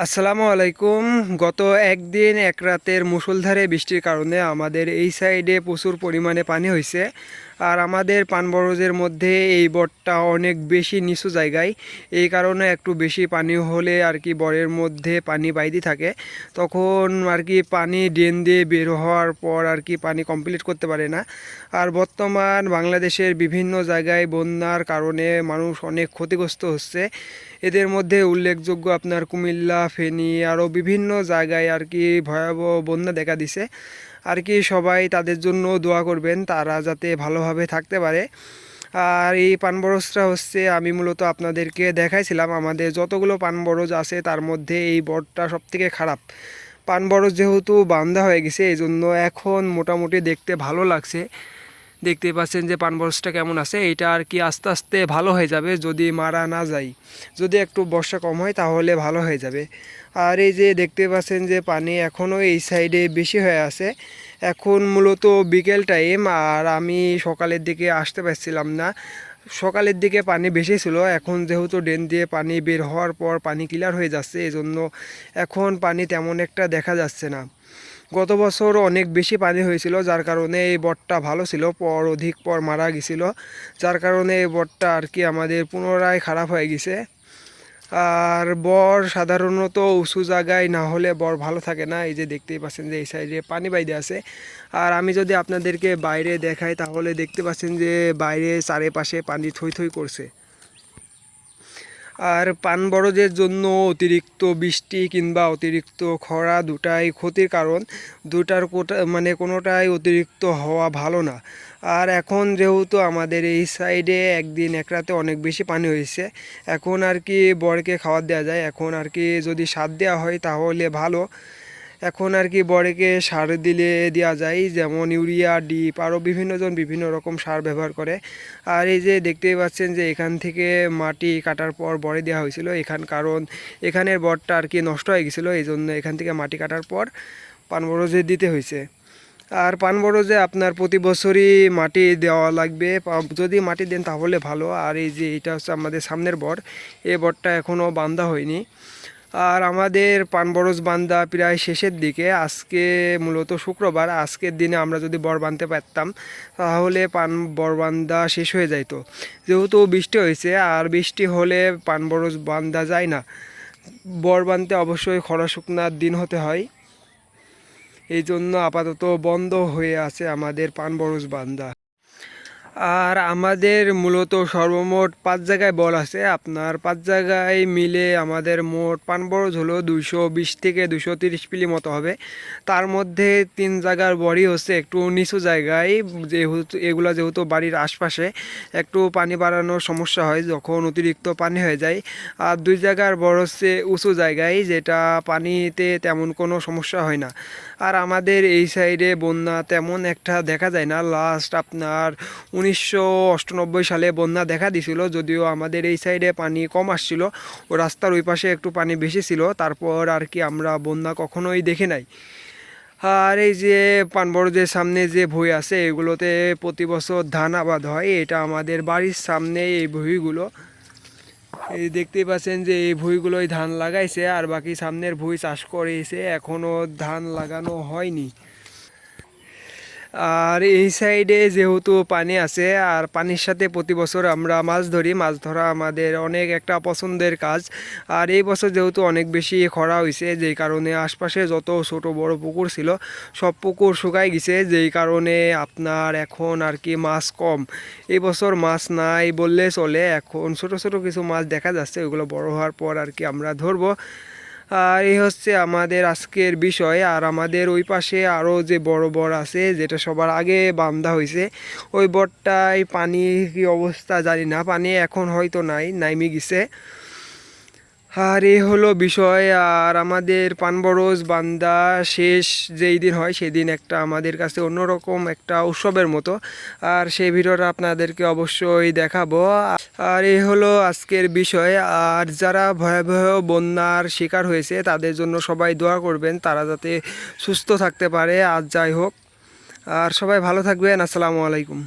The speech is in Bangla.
আসসালামু আলাইকুম। গত একদিন এক রাতের মুষলধারে বৃষ্টির কারণে আমাদের এই সাইডে প্রচুর পরিমাণে পানি হয়েছে। আর আমাদের পানবরজের মধ্যে এই বটটা অনেক বেশি নিচু জায়গায়, এই কারণে একটু বেশি পানি হলে আর কি বরের মধ্যে পানি বাইদি থাকে, তখন আর কি পানি ড্রেন দিয়ে বের হওয়ার পর আর কি পানি কমপ্লিট করতে পারে না। আর বর্তমান বাংলাদেশের বিভিন্ন জায়গায় বন্যার কারণে মানুষ অনেক ক্ষতিগ্রস্ত হচ্ছে। এদের মধ্যে উল্লেখযোগ্য আপনার কুমিল্লা, ফেনী, আরও বিভিন্ন জায়গায় আর কি ভয়াবহ বন্যা দেখা দিছে। আর কি সবাই তাদের জন্য দোয়া করবেন, তারা যাতে ভালোভাবে থাকতে পারে। আর এই পানবরজটা হচ্ছে, আমি মূলত আপনাদেরকে দেখাইছিলাম আমাদের যতগুলো পানবরজ আছে তার মধ্যে এই বটটা সবথেকে খারাপ। পানবরজ যেহেতু বান্ধা হয়ে গেছে, এই জন্য এখন মোটামুটি দেখতে ভালো লাগছে। দেখতে পাচ্ছেন যে পানবরজটা কেমন আছে। এটা আর কি আস্তে আস্তে ভালো হয়ে যাবে যদি মারা না যায়, যদি একটু বর্ষা কম হয় তাহলে ভালো হয়ে যাবে। আর এই যে দেখতে পাচ্ছেন যে পানি এখনও এই সাইডে বেশি হয়ে আছে। এখন মূলত বিকেল টাইম, আর আমি সকালের দিকে আসতে পারছিলাম না। সকালের দিকে পানি বেশি ছিল, এখন যেহেতু ড্রেন দিয়ে পানি বের হওয়ার পর পানি ক্লিয়ার হয়ে যাচ্ছে, এজন্য এখন পানি তেমন একটা দেখা যাচ্ছে না। গত বছর অনেক বেশি পানি হয়েছিল, যার কারণে এই বটটা ভালো ছিল, পর অধিক পর মারা গেছিল, যার কারণে এই বটটা আর কি আমাদের পুনরায় খারাপ হয়ে গেছে। আর বর সাধারণত উঁচু জায়গায় না হলে বর ভালো থাকে না। এই যে দেখতেই পাচ্ছেন যে এই সাইডে পানি বাইরে আছে। আর আমি যদি আপনাদেরকে বাইরে দেখাই তাহলে দেখতে পাচ্ছেন যে বাইরে চারিপাশে পানি থই থই করছে। আর পানবরজের জন্য অতিরিক্ত বৃষ্টি কিংবা অতিরিক্ত খরা দুটাই ক্ষতির কারণ। দুটার কোনোটাই অতিরিক্ত হওয়া ভালো না। আর এখন যেহেতু আমাদের এই সাইডে একদিন এক রাতে অনেক বেশি পানি হয়েছে, এখন আর কি বরকে খাবার দেওয়া যায়। এখন আর কি যদি সার দেওয়া হয় তাহলে ভালো। এখন আর কি বরেকে সার দিলে দেওয়া যায়, যেমন ইউরিয়া, ডিপ, আরও বিভিন্নজন বিভিন্ন রকম সার ব্যবহার করে। আর এই যে দেখতেই পাচ্ছেন যে এখান থেকে মাটি কাটার পর বরে দেওয়া হয়েছিল, কারণ এখানের বরটা আর কি নষ্ট হয়ে গেছিলো, এই জন্য এখান থেকে মাটি কাটার পর পানবরজে দিতে হয়েছে। আর পানবরজে আপনার প্রতি বছরই মাটি দেওয়া লাগবে, যদি মাটি দেন তাহলে ভালো। আর এই যে এটা হচ্ছে আমাদের সামনের বর, এই বরটা এখনও বান্ধা হয়নি। আর আমাদের পানবরজ বান্ধা প্রায় শেষের দিকে। আজকে মূলত শুক্রবার, আজকের দিনে আমরা যদি বর বাঁধতে পারতাম তাহলে বর বান্ধা শেষ হয়ে যাইত। যেহেতু বৃষ্টি হয়েছে, আর বৃষ্টি হলে পানবরজ বান্ধা যায় না, বর বাঁধতে অবশ্যই খরা শুকনার দিন হতে হয়। এই জন্য আপাতত বন্ধ হয়ে আছে আমাদের পানবরজ বান্ধা। আর আমাদের মূলত সর্বমোট 5 জায়গায় বল আছে। আপনার 5 জায়গায় মিলে আমাদের মোট পানবরজ হলো 220 থেকে 230 পিলি মতো হবে। তার মধ্যে 3 জায়গার বড়ি হচ্ছে একটু নিচু জায়গায়, যেহেতু বাড়ির আশপাশে একটু পানি বাড়ানোর সমস্যা হয় যখন অতিরিক্ত পানি হয়ে যায়। আর 2 জায়গার বড় হচ্ছে উঁচু জায়গায়, যেটা পানিতে তেমন কোনো সমস্যা হয় না। আর আমাদের এই সাইডে বন্যা তেমন একটা দেখা যায় না। লাস্ট আপনার 1998 সালে বন্যা দেখা দিছিল, যদিও আমাদের এই সাইডে পানি কম আসছিল, ও রাস্তার ওই পাশে একটু পানি বেশি ছিল। তারপর আর কি আমরা বন্যা কখনোই দেখি নাই। আর এই যে পানবরজের সামনে যে ভুঁই আছে, এগুলোতে প্রতি বছর ধান আবাদ হয়। এটা আমাদের বাড়ির সামনে এই ভুঁইগুলো, এই দেখতেই পাচ্ছেন যে এই ভুঁইগুলোই ধান লাগাইছে, আর বাকি সামনের ভুঁই চাষ করেছে, এখনও ধান লাগানো হয়নি। আর এই সাইডে যেহেতু পানি আছে, আর পানির সাথে প্রতি বছর আমরা মাছ ধরি, মাছ ধরা আমাদের অনেক একটা পছন্দের কাজ। আর এই বছর যেহেতু অনেক বেশি খরা হয়েছে, যেই কারণে আশপাশে যত ছোট বড় পুকুর ছিল সব পুকুর শুকাই গেছে, যেই কারণে আপনার এখন আর কি মাছ কম। এই বছর মাছ নাই বললে চলে, এখন ছোট ছোট কিছু মাছ দেখা যাচ্ছে, ওগুলো বড় হওয়ার পর আর কি আমরা ধরবো। আর এই হচ্ছে আমাদের আজকের বিষয়। আর আমাদের ওই পাশে আরও যে বড় বড় আছে, যেটা সবার আগে বান্ধা হয়েছে, ওই বটটায় পানি কি অবস্থা জানি না, পানি এখন হয়তো নাইমে গেছে। আর এই হলো বিষয়। আর আমাদের পানবরজ বান্দা শেষ যেই দিন হয় সেদিন একটা আমাদের কাছে অন্যরকম একটা উৎসবের মতো, আর সেই ভিডিওটা আপনাদেরকে অবশ্যই দেখাবো। আর এই হলো আজকের বিষয়। আর যারা ভয়াবহ বন্যার শিকার হয়েছে তাদের জন্য সবাই দোয়া করবেন, তারা যাতে সুস্থ থাকতে পারে। আর যাই হোক, আর সবাই ভালো থাকবেন। আসসালামু আলাইকুম।